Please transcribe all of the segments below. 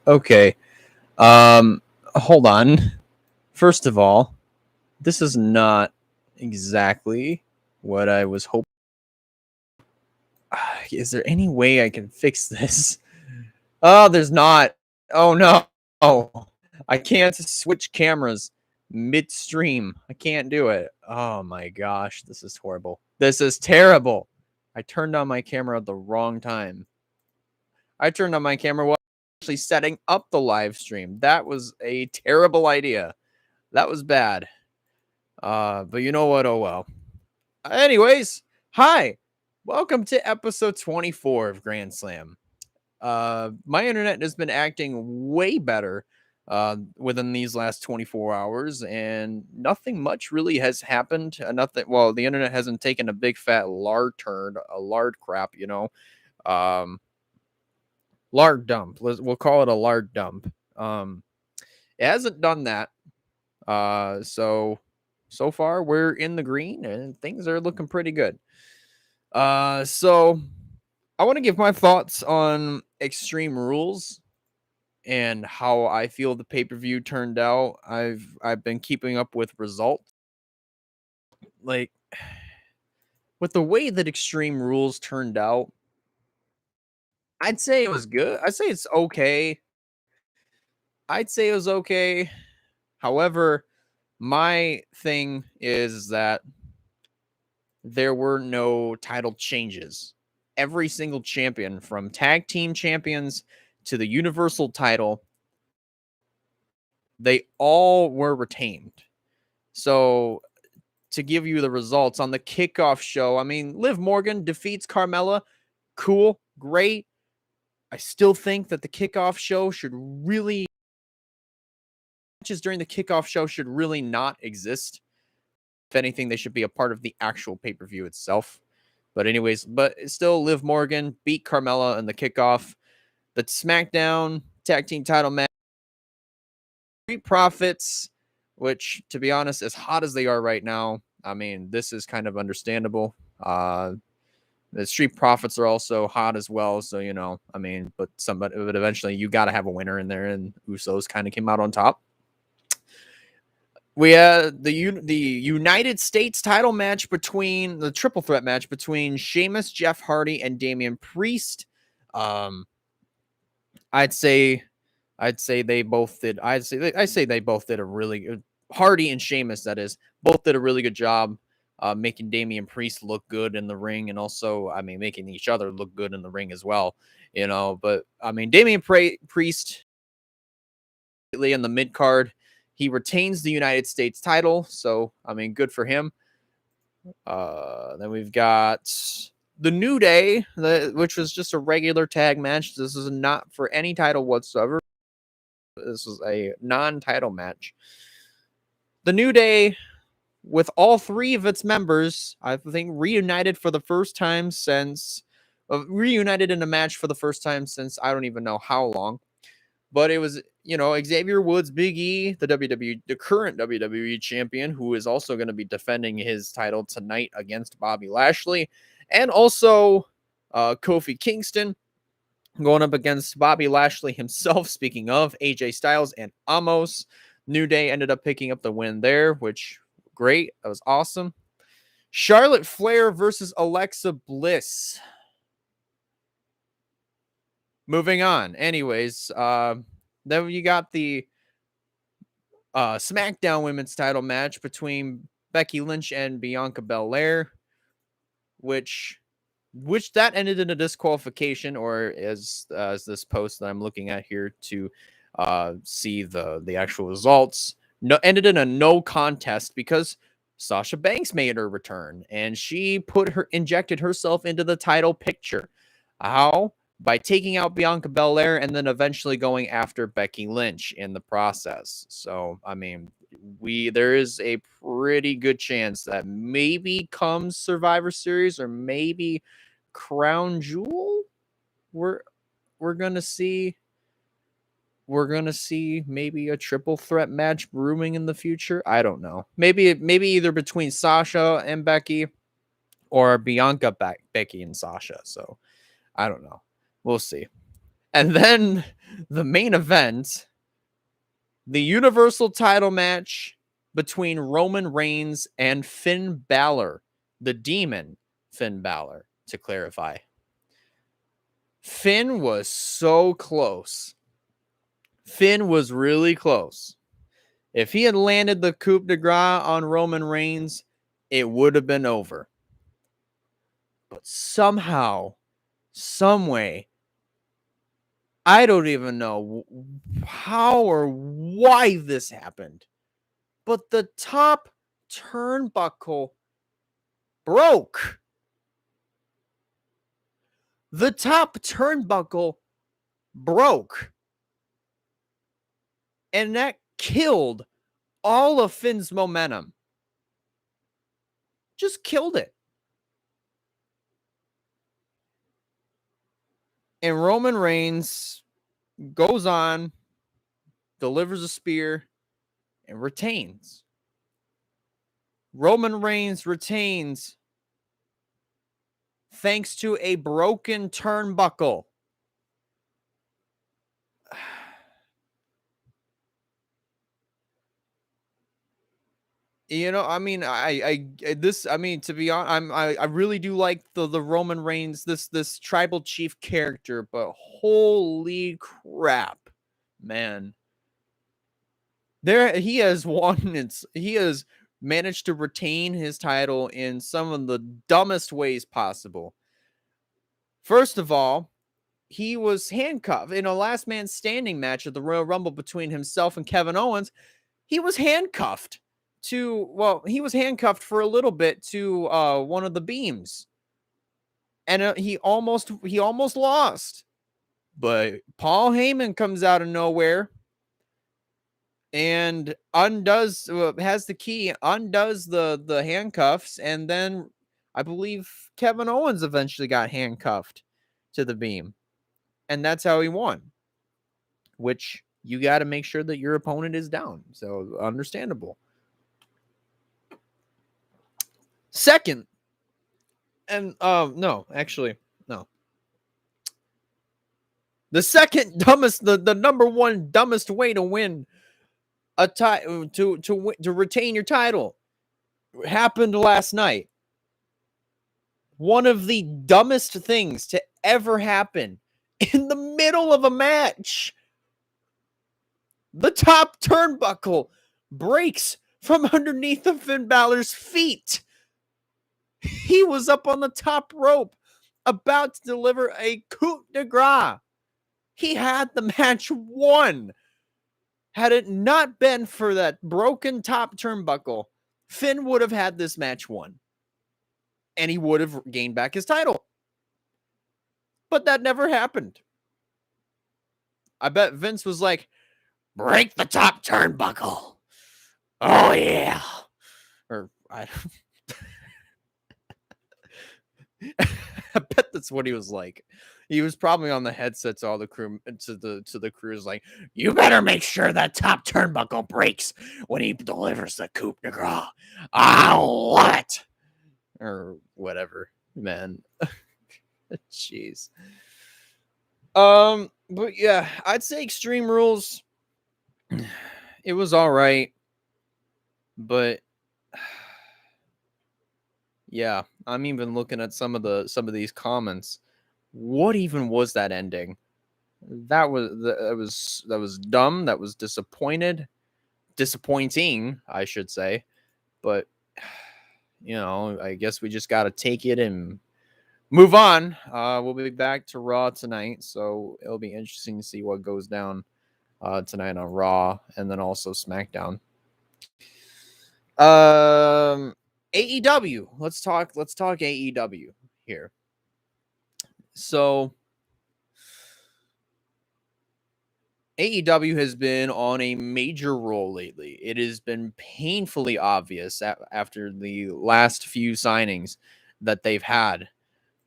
Okay. Hold on. First of all, this is not exactly what I was hoping. Is there any way I can fix this? Oh, there's not. Oh no. I can't switch cameras midstream. I can't do it. Oh my gosh, this is horrible. This is terrible. I turned on my camera at the wrong time. I turned on my camera while actually setting up the live stream. That was a terrible idea. That was bad. But you know what? Oh well. Anyways, hi. Welcome to episode 24 of Grand Slam. My internet has been acting way better within these last 24 hours, and nothing much really has happened. Nothing. Well, the internet hasn't taken a big fat lard turn, a lard crap, Um, lard dump. We'll call it a lard dump. It hasn't done that. So far we're in the green and things are looking pretty good. So I want to give my thoughts on Extreme Rules and how I feel the pay-per-view turned out. I've been keeping up with results. Like with the way that Extreme Rules turned out, I'd say it was good. I'd say it's okay. I'd say it was okay. However, my thing is that there were no title changes. Every single champion, from tag team champions to the universal title, they all were retained. So, to give you the results on the kickoff show, I mean, Liv Morgan defeats Carmella. Cool, great. I still think that the kickoff show should really, matches during the kickoff show should really not exist. If anything, they should be a part of the actual pay-per-view itself. But anyways, but still, Liv Morgan beat Carmella in the kickoff. The SmackDown tag team title match, Street Profits, which, to be honest, as hot as they are right now, I mean, this is kind of understandable. The Street Profits are also hot as well, so I mean, but eventually you got to have a winner in there, and Usos kind of came out on top. We had the United States title match between the triple threat match between Sheamus, Jeff Hardy, and Damian Priest. I'd say they both did. I say they both did a really good. Hardy and Sheamus, that is, both did a really good job making Damian Priest look good in the ring, and also, I mean, making each other look good in the ring as well. But I mean, Damian Priest in the mid card. He retains the United States title, so I mean, good for him. Then we've got the New Day, which was just a regular tag match. This is not for any title whatsoever. This is a non-title match. The New Day, with all three of its members, I think reunited for the first time since reunited in a match for the first time since I don't even know how long. But it was, Xavier Woods, Big E, the current WWE champion, who is also going to be defending his title tonight against Bobby Lashley, and also Kofi Kingston going up against Bobby Lashley himself. Speaking of AJ Styles and Amos, New Day ended up picking up the win there, which great. That was awesome. Charlotte Flair versus Alexa Bliss. Moving on. Anyways, then you got the SmackDown Women's title match between Becky Lynch and Bianca Belair, which that ended in a disqualification, or as this post that I'm looking at here to see the actual results, ended in a no contest because Sasha Banks made her return and she injected herself into the title picture. How? By taking out Bianca Belair and then eventually going after Becky Lynch in the process. So, I mean, there is a pretty good chance that maybe comes Survivor Series or maybe Crown Jewel, we're gonna see maybe a triple threat match brewing in the future. I don't know. Maybe either between Sasha and Becky or Bianca, Becky and Sasha. So I don't know. We'll see. And then the main event, the Universal title match between Roman Reigns and Finn Balor, the demon Finn Balor, to clarify. Finn was so close. Finn was really close. If he had landed the coup de grace on Roman Reigns, it would have been over. But somehow, some way, I don't even know how or why this happened, but the top turnbuckle broke. The top turnbuckle broke. And that killed all of Finn's momentum. Just killed it. And Roman Reigns goes on, delivers a spear, and retains. Roman Reigns retains thanks to a broken turnbuckle. You know, I mean, to be honest, I really do like the Roman Reigns, this tribal chief character, but holy crap, man. There he has he has managed to retain his title in some of the dumbest ways possible. First of all, he was handcuffed in a last man standing match at the Royal Rumble between himself and Kevin Owens. He was handcuffed he was handcuffed for a little bit to one of the beams. And he almost lost. But Paul Heyman comes out of nowhere and has the key, undoes the handcuffs, and then I believe Kevin Owens eventually got handcuffed to the beam. And that's how he won. Which you got to make sure that your opponent is down. So understandable. Second, and no. The second dumbest, the number one dumbest way to win a to retain your title happened last night. One of the dumbest things to ever happen in the middle of a match. The top turnbuckle breaks from underneath of Finn Balor's feet. He was up on the top rope about to deliver a coup de grace. He had the match won. Had it not been for that broken top turnbuckle, Finn would have had this match won. And he would have gained back his title. But that never happened. I bet Vince was like, break the top turnbuckle. Oh, yeah. Or, I bet that's what he was like. He was probably on the headset to all the crew, to the crews, like, you better make sure that top turnbuckle breaks when he delivers the coup de grace. I'll love it. Or whatever, man. Jeez. But yeah, I'd say Extreme Rules, it was all right, but yeah, I'm even looking at some of these comments. What even was that ending? That was dumb. That was disappointing, I should say. But you know, I guess we just got to take it and move on. We'll be back to Raw tonight, so it'll be interesting to see what goes down tonight on Raw and then also SmackDown. AEW. Let's talk AEW here. So AEW has been on a major roll lately. It has been painfully obvious after the last few signings that they've had,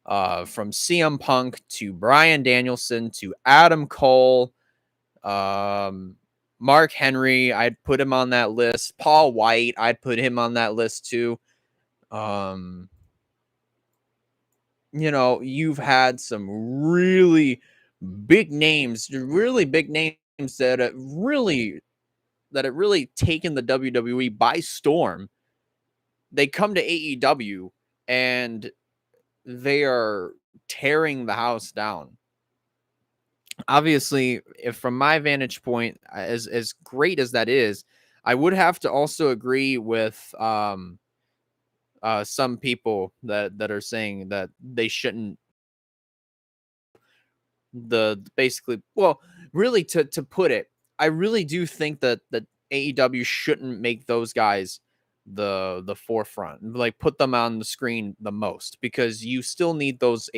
from CM Punk to Bryan Danielson to Adam Cole, Mark Henry. I'd put him on that list. Paul White, I'd put him on that list too. You know, you've had some really, big names, really big names that it really taken the WWE by storm. They come to AEW and they are tearing the house down. Obviously, if from my vantage point, as great as that is, I would have to also agree with some people that are saying that they shouldn't the basically well really to put it, I really do think that AEW shouldn't make those guys the forefront, like put them on the screen the most, because you still need those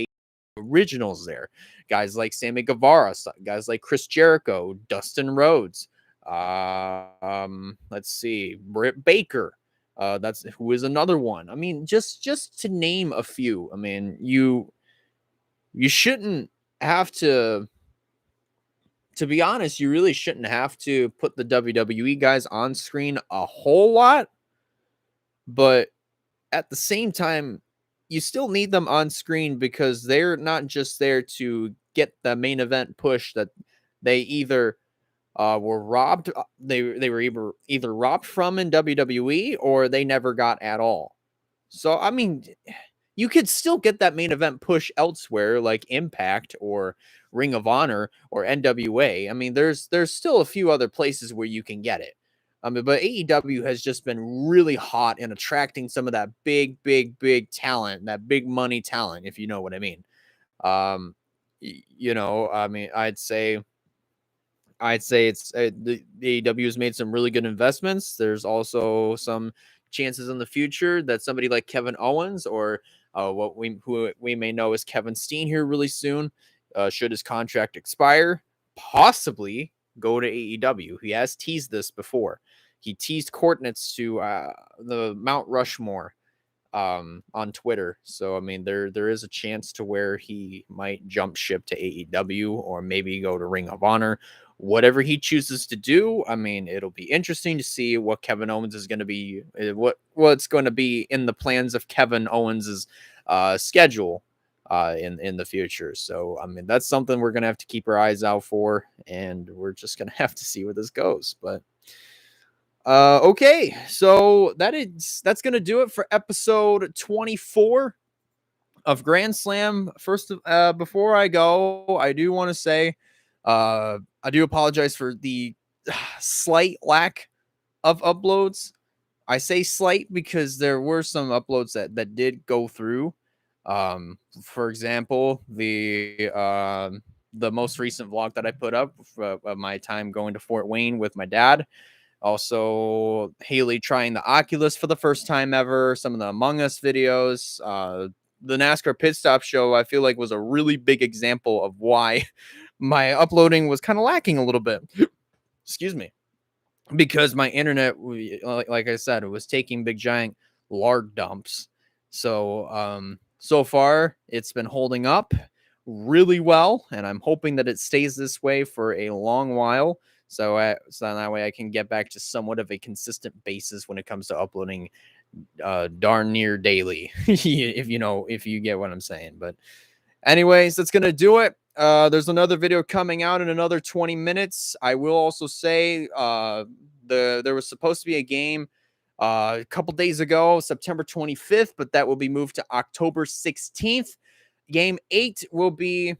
originals there, guys like Sammy Guevara, guys like Chris Jericho, Dustin Rhodes, let's see, Britt Baker, that's who is another one. I mean, just to name a few. I mean, you shouldn't have to be honest, you really shouldn't have to put the WWE guys on screen a whole lot, but at the same time, you still need them on screen because they're not just there to get the main event push that they either were robbed, they were either robbed from in WWE or they never got at all. So I mean, you could still get that main event push elsewhere, like Impact or Ring of Honor or NWA. I mean, there's still a few other places where you can get it. I mean, but AEW has just been really hot in attracting some of that big talent, that big money talent, if you know what I mean. Um, I mean, I'd say it's the AEW has made some really good investments. There's also some chances in the future that somebody like Kevin Owens or who we may know as Kevin Steen here really soon, should his contract expire, possibly go to AEW. He has teased this before. He teased coordinates to the Mount Rushmore on Twitter. So I mean, there is a chance to where he might jump ship to AEW or maybe go to Ring of Honor. Whatever he chooses to do, I mean, it'll be interesting to see what Kevin Owens is going to be, what's going to be in the plans of Kevin Owens's schedule in the future. So I mean, that's something we're going to have to keep our eyes out for, and we're just going to have to see where this goes. But okay, so that's gonna do it for episode 24 of Grand Slam. First, before I go, I do want to say, I do apologize for the slight lack of uploads. I say slight because there were some uploads that did go through. For example, the most recent vlog that I put up of my time going to Fort Wayne with my dad. Also, Haley trying the Oculus for the first time ever. Some of the Among Us videos. The NASCAR pit stop show, I feel like, was a really big example of why my uploading was kind of lacking a little bit. Excuse me. Because my internet, like I said, it was taking big giant lard dumps. So, so far, it's been holding up really well, and I'm hoping that it stays this way for a long while. So that way I can get back to somewhat of a consistent basis when it comes to uploading darn near daily. If you get what I'm saying. But anyways, that's gonna do it. There's another video coming out in another 20 minutes. I will also say there was supposed to be a game a couple days ago, September 25th, but that will be moved to October 16th. Game 8 will be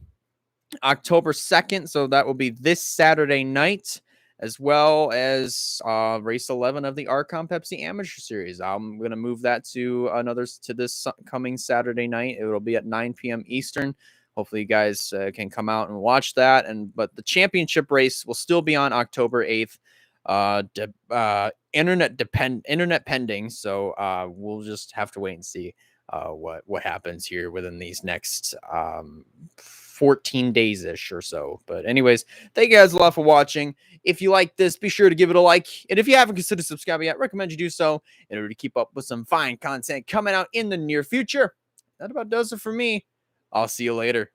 October 2nd, so that will be this Saturday night, as well as race 11 of the Archon Pepsi Amateur Series. I'm going to move that to this coming Saturday night. It will be at 9 p.m. Eastern. Hopefully you guys can come out and watch that. But the championship race will still be on October 8th. Internet pending, so we'll just have to wait and see what happens here within these next 14 days ish or so. But anyways, thank you guys a lot for watching. If you like this, be sure to give it a like, and if you haven't considered subscribing yet, recommend you do so in order to keep up with some fine content coming out in the near future. That about does it for me. I'll see you later.